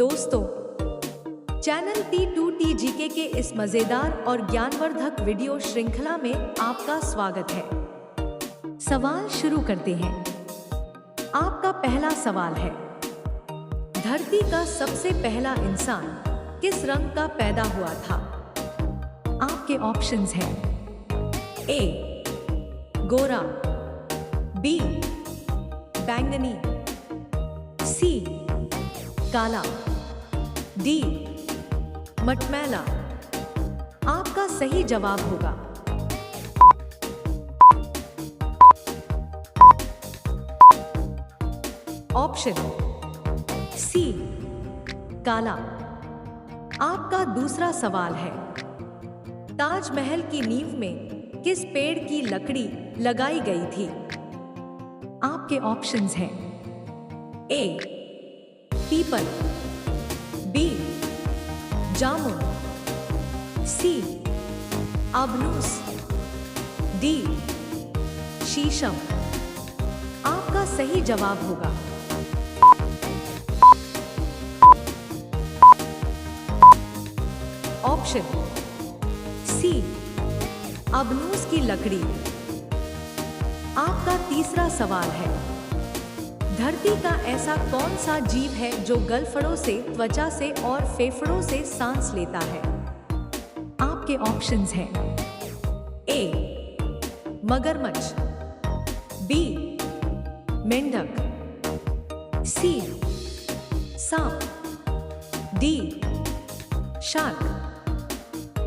दोस्तों, channel T2T GK के इस मजेदार और ज्ञानवर्धक वीडियो श्रृंखला में आपका स्वागत है। सवाल शुरू करते हैं। आपका पहला सवाल है, धरती का सबसे पहला इंसान किस रंग का पैदा हुआ था? आपके ऑप्शंस हैं ए गोरा, बी बैंगनी, सी काला, डी मटमैला। आपका सही जवाब होगा ऑप्शन सी काला। आपका दूसरा सवाल है, ताजमहल की नींव में किस पेड़ की लकड़ी लगाई गई थी? आपके ऑप्शंस हैं ए पीपल, बी जामुन, सी अबनूस, डी शीशम। आपका सही जवाब होगा ऑप्शन सी अबनूस की लकड़ी। आपका तीसरा सवाल है, धरती का ऐसा कौन सा जीव है जो गलफड़ों से, त्वचा से और फेफड़ों से सांस लेता है? आपके ऑप्शंस हैं ए मगरमच्छ, बी मेंढक, सी सांप, डी शार्क।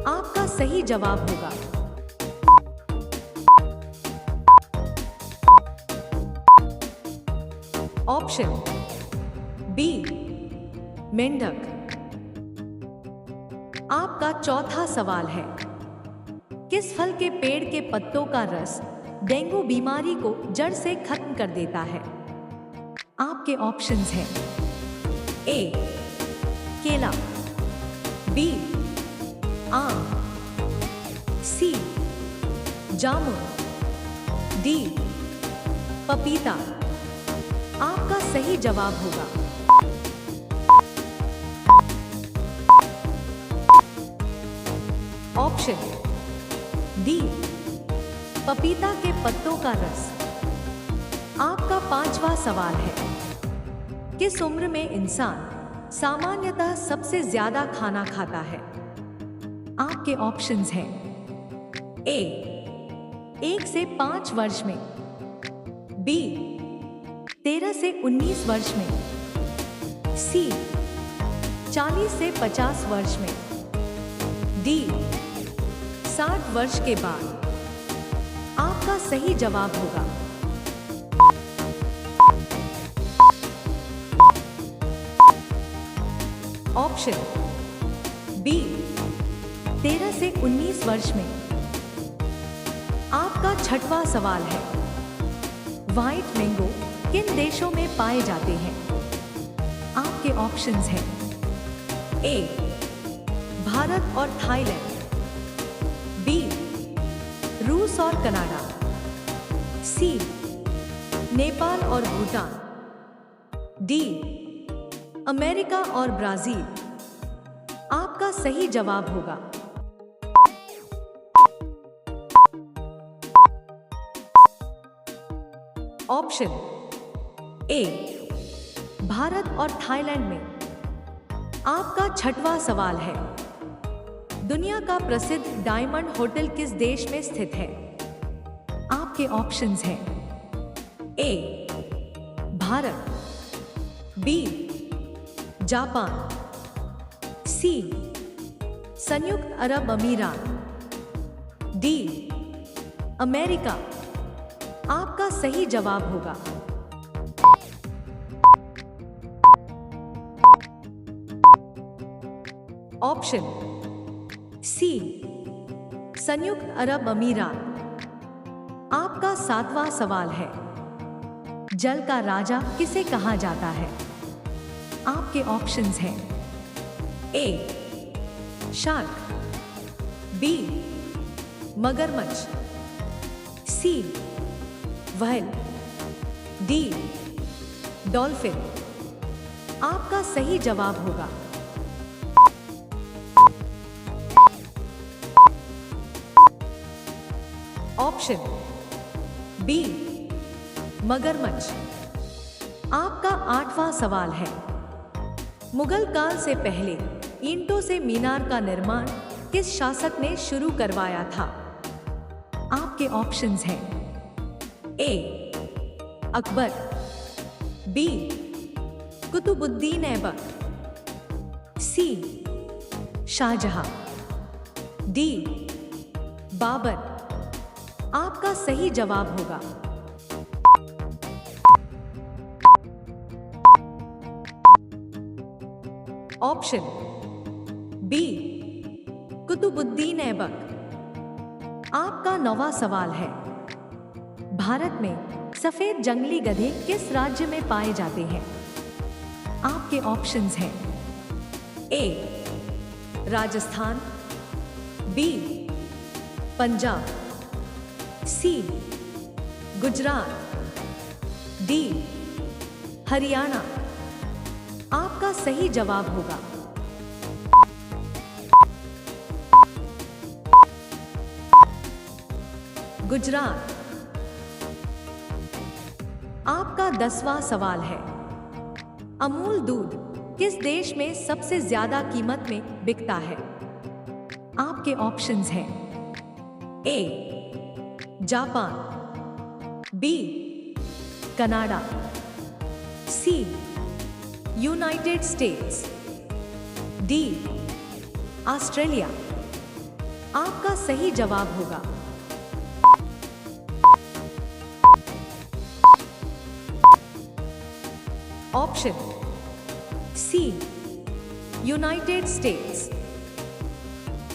आपका सही जवाब होगा ऑप्शन बी मेंढक। आपका चौथा सवाल है, किस फल के पेड़ के पत्तों का रस डेंगू बीमारी को जड़ से खत्म कर देता है? आपके ऑप्शंस हैं ए केला, बी आम, सी जामुन, डी पपीता। आपका सही जवाब होगा ऑप्शन डी पपीता के पत्तों का रस। आपका पांचवा सवाल है, किस उम्र में इंसान सामान्यतः सबसे ज्यादा खाना खाता है? आपके ऑप्शंस हैं ए 1 से 5 वर्ष में, बी 13 से 19 वर्ष में, सी 40 से 50 वर्ष में, डी 60 वर्ष के बाद। आपका सही जवाब होगा ऑप्शन बी 13 से 19 वर्ष में। आपका छठवां सवाल है, व्हाइट मैंगो किन देशों में पाए जाते हैं? आपके ऑप्शंस हैं ए भारत और थाईलैंड, बी रूस और कनाडा, सी नेपाल और भूटान, डी अमेरिका और ब्राजील। आपका सही जवाब होगा ऑप्शन ए भारत और थाईलैंड में। आपका छठवां सवाल है, दुनिया का प्रसिद्ध डायमंड होटल किस देश में स्थित है? आपके ऑप्शंस हैं ए भारत, बी जापान, सी संयुक्त अरब अमीरात, डी अमेरिका। आपका सही जवाब होगा ऑप्शन सी संयुक्त अरब अमीरात। आपका सातवां सवाल है, जल का राजा किसे कहा जाता है? आपके ऑप्शंस हैं ए शार्क, बी मगरमच्छ, सी व्हेल, डी डॉल्फिन। आपका सही जवाब होगा ऑप्शन बी मगरमच्छ। आपका 8वां सवाल है, मुगल काल से पहले ईंटों से मीनार का निर्माण किस शासक ने शुरू करवाया था? आपके ऑप्शंस हैं ए अकबर, बी कुतुबुद्दीन ऐबक, सी शाहजहां, डी बाबर। आपका सही जवाब होगा ऑप्शन बी कुतुबुद्दीन ऐबक। आपका 9वां सवाल है, भारत में सफेद जंगली गधे किस राज्य में पाए जाते हैं? आपके ऑप्शंस हैं ए राजस्थान, बी पंजाब, सी गुजरात, डी हरियाणा। आपका सही जवाब होगा गुजरात। आपका 10वां सवाल है, अमूल दूध किस देश में सबसे ज्यादा कीमत में बिकता है? आपके ऑप्शंस हैं A Japan, B Canada, C United States, D Australia. आपका सही जवाब होगा ऑप्शन सी यूनाइटेड स्टेट्स।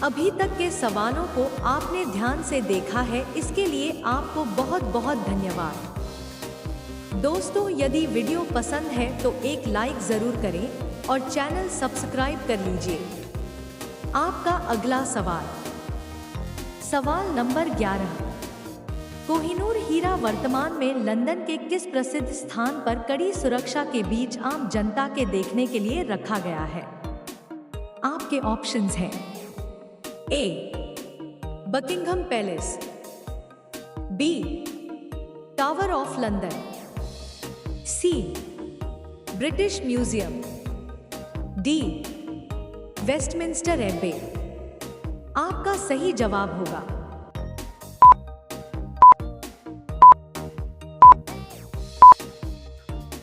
अभी तक के सवालों को आपने ध्यान से देखा है, इसके लिए आपको बहुत बहुत धन्यवाद। दोस्तों, यदि वीडियो पसंद है तो एक लाइक जरूर करें और चैनल सब्सक्राइब कर लीजिए। आपका अगला सवाल नंबर 11, कोहिनूर हीरा वर्तमान में लंदन के किस प्रसिद्ध स्थान पर कड़ी सुरक्षा के बीच आम जनता के देखने के लिए रखा गया है? आपके ऑप्शंस हैं A Buckingham Palace, B Tower of London, C British Museum, D Westminster Abbey. आपका सही जवाब होगा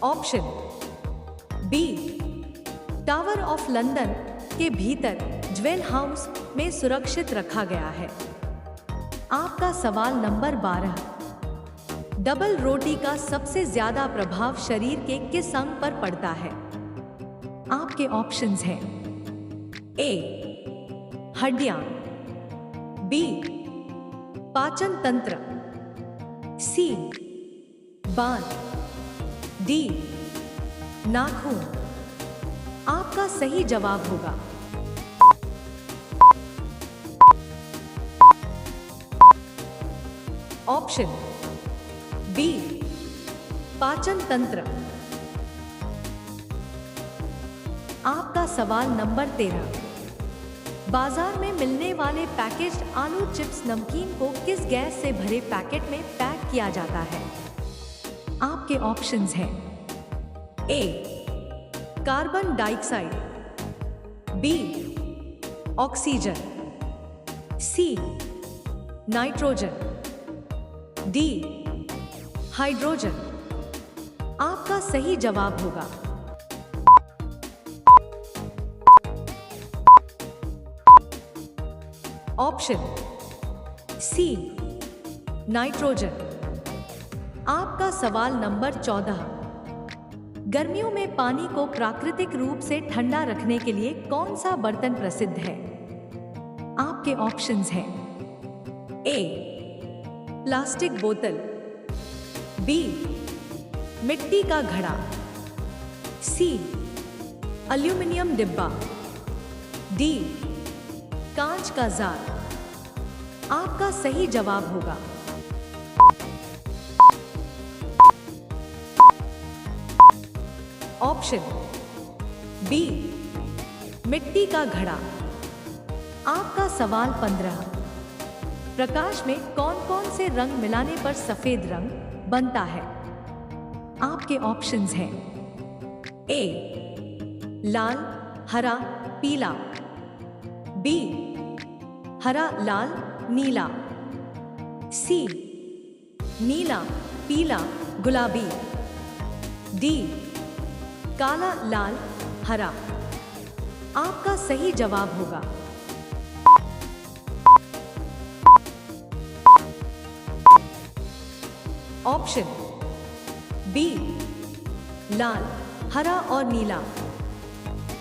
option B Tower of London के भीतर ज्वेल हाउस में सुरक्षित रखा गया है। आपका सवाल नंबर 12, डबल रोटी का सबसे ज्यादा प्रभाव शरीर के किस अंग पर पड़ता है? आपके ऑप्शंस हैं ए हड्डियां, बी पाचन तंत्र, सी बाल, डी नाखून। आपका सही जवाब होगा ऑप्शन बी पाचन तंत्र। आपका सवाल नंबर 13, बाजार में मिलने वाले पैकेज्ड आलू चिप्स नमकीन को किस गैस से भरे पैकेट में पैक किया जाता है? आपके ऑप्शंस हैं A carbon dioxide, B oxygen, C nitrogen, D hydrogen. आपका सही जवाब होगा ऑप्शन सी नाइट्रोजन। आपका सवाल नंबर 14, गर्मियों में पानी को प्राकृतिक रूप से ठंडा रखने के लिए कौन सा बर्तन प्रसिद्ध है? आपके ऑप्शंस हैं ए प्लास्टिक बोतल, बी मिट्टी का घड़ा, सी एल्यूमिनियम डिब्बा, डी कांच का जार। आपका सही जवाब होगा ऑप्शन बी मिट्टी का घड़ा। आपका सवाल 15, प्रकाश में कौन कौन से रंग मिलाने पर सफेद रंग बनता है? आपके ऑप्शंस हैं ए लाल, हरा, पीला, बी हरा, लाल, नीला, सी नीला, पीला, गुलाबी, डी काला, लाल, हरा। आपका सही जवाब होगा ऑप्शन बी लाल, हरा और नीला।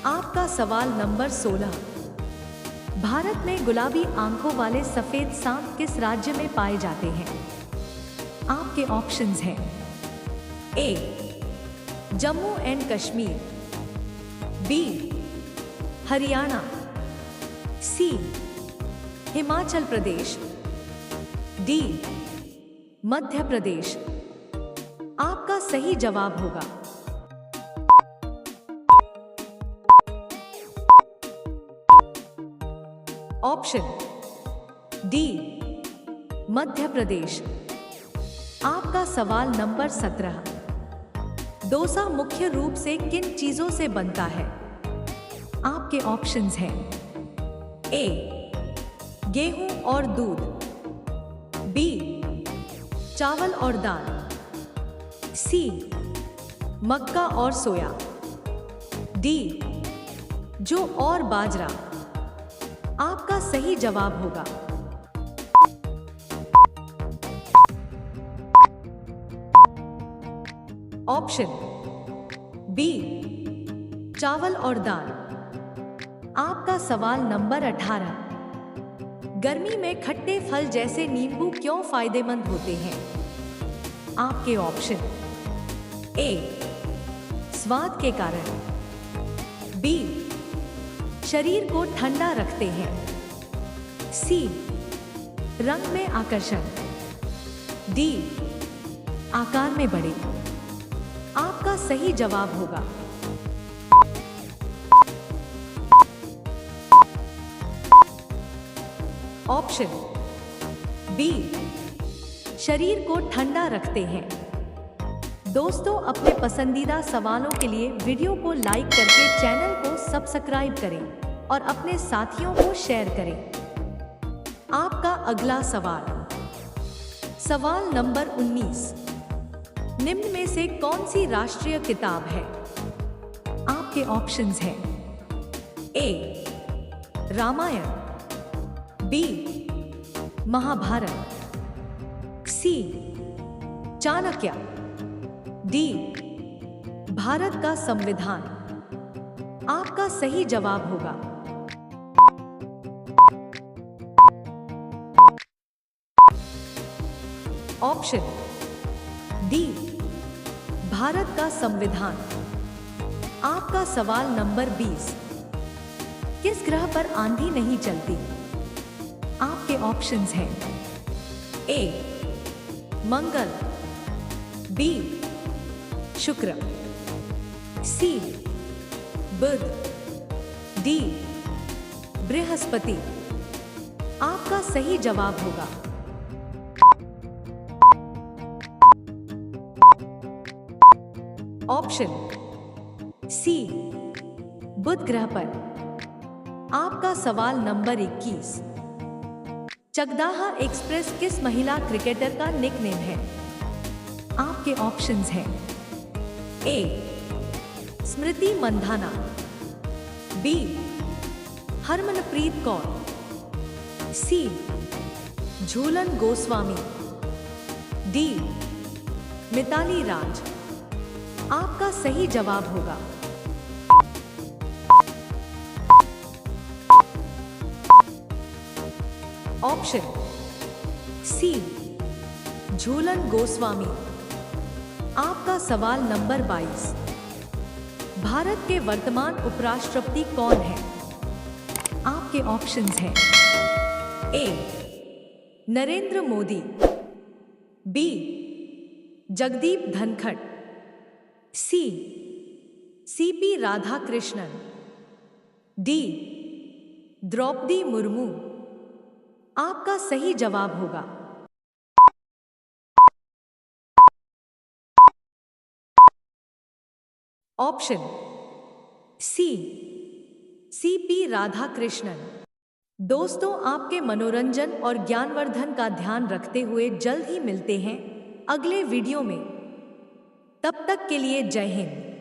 आपका सवाल नंबर 16, भारत में गुलाबी आंखों वाले सफेद सांप किस राज्य में पाए जाते हैं? आपके ऑप्शंस हैं A Jammu and Kashmir, B Haryana, C Himachal Pradesh, D Madhya Pradesh. आपका सही जवाब होगा ऑप्शन डी मध्य प्रदेश। आपका सवाल नंबर 17, डोसा मुख्य रूप से किन चीजों से बनता है? आपके ऑप्शंस हैं ए गेहूं और दूध, बी चावल और दाल, सी मक्का और सोया, डी जौ और बाजरा। आपका सही जवाब होगा ऑप्शन बी चावल और दाल। आपका सवाल नंबर 18, गर्मी में खट्टे फल जैसे नींबू क्यों फायदेमंद होते हैं? आपके ऑप्शन ए स्वाद के कारण, बी शरीर को ठंडा रखते हैं, सी रंग में आकर्षण, डी आकार में बड़े। आपका सही जवाब होगा ऑप्शन बी शरीर को ठंडा रखते हैं। दोस्तों, अपने पसंदीदा सवालों के लिए वीडियो को लाइक करके चैनल को सब्सक्राइब करें और अपने साथियों को शेयर करें। आपका अगला सवाल नंबर 19, निम्न में से कौन सी राष्ट्रीय किताब है? आपके ऑप्शंस हैं ए रामायण, बी महाभारत, सी चाणक्य, डी भारत का संविधान। आपका सही जवाब होगा ऑप्शन डी भारत का संविधान। आपका सवाल नंबर 20, किस ग्रह पर आंधी नहीं चलती? आपके ऑप्शंस हैं ए मंगल, बी शुक्र, सी बुध, डी बृहस्पति। आपका सही जवाब होगा ऑप्शन सी बुध ग्रह पर। आपका सवाल नंबर 21, चकदाहा एक्सप्रेस किस महिला क्रिकेटर का निकनेम है? आपके ऑप्शंस हैं ए स्मृति मंधाना, बी हरमनप्रीत कौर, सी झूलन गोस्वामी, डी मिताली राज। आपका सही जवाब होगा ऑप्शन सी झूलन गोस्वामी। आपका सवाल नंबर 22, भारत के वर्तमान उपराष्ट्रपति कौन है? आपके ऑप्शंस हैं ए नरेंद्र मोदी, बी जगदीप धनखड़, सी सीपी राधाकृष्णन, डी द्रौपदी मुर्मू। आपका सही जवाब होगा ऑप्शन सी, सीपी राधाकृष्णन। दोस्तों, आपके मनोरंजन और ज्ञानवर्धन का ध्यान रखते हुए जल्द ही मिलते हैं अगले वीडियो में। तब तक के लिए जय हिंद।